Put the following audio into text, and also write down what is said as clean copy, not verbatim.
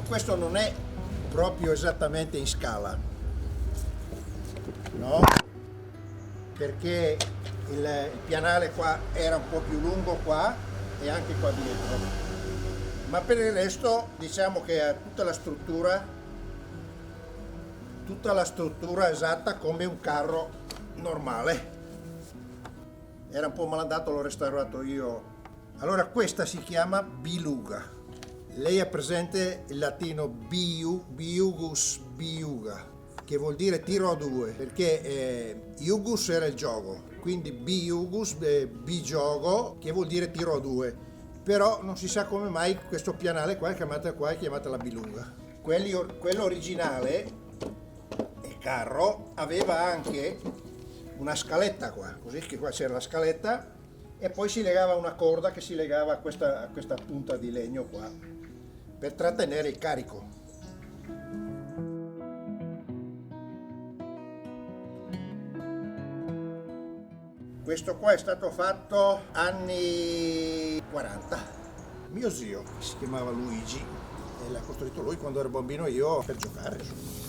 questo non è proprio esattamente in scala, no? Perché il pianale qua era un po' più lungo qua e anche qua dietro, ma per il resto diciamo che ha tutta la struttura esatta come un carro normale. Era un po' malandato, l'ho restaurato io. Allora questa si chiama biluga. Lei ha presente il latino biugus biuga, che vuol dire tiro a due, perché iugus era il gioco, quindi biugus, bigiogo, che vuol dire tiro a due. Però non si sa come mai questo pianale qua è chiamata la biluga. Quello originale, il carro, aveva anche una scaletta qua, così che qua c'era la scaletta e poi si legava una corda che si legava a questa punta di legno qua per trattenere il carico. Questo qua è stato fatto anni 40. Mio zio, si chiamava Luigi, e l'ha costruito lui quando ero bambino io per giocare.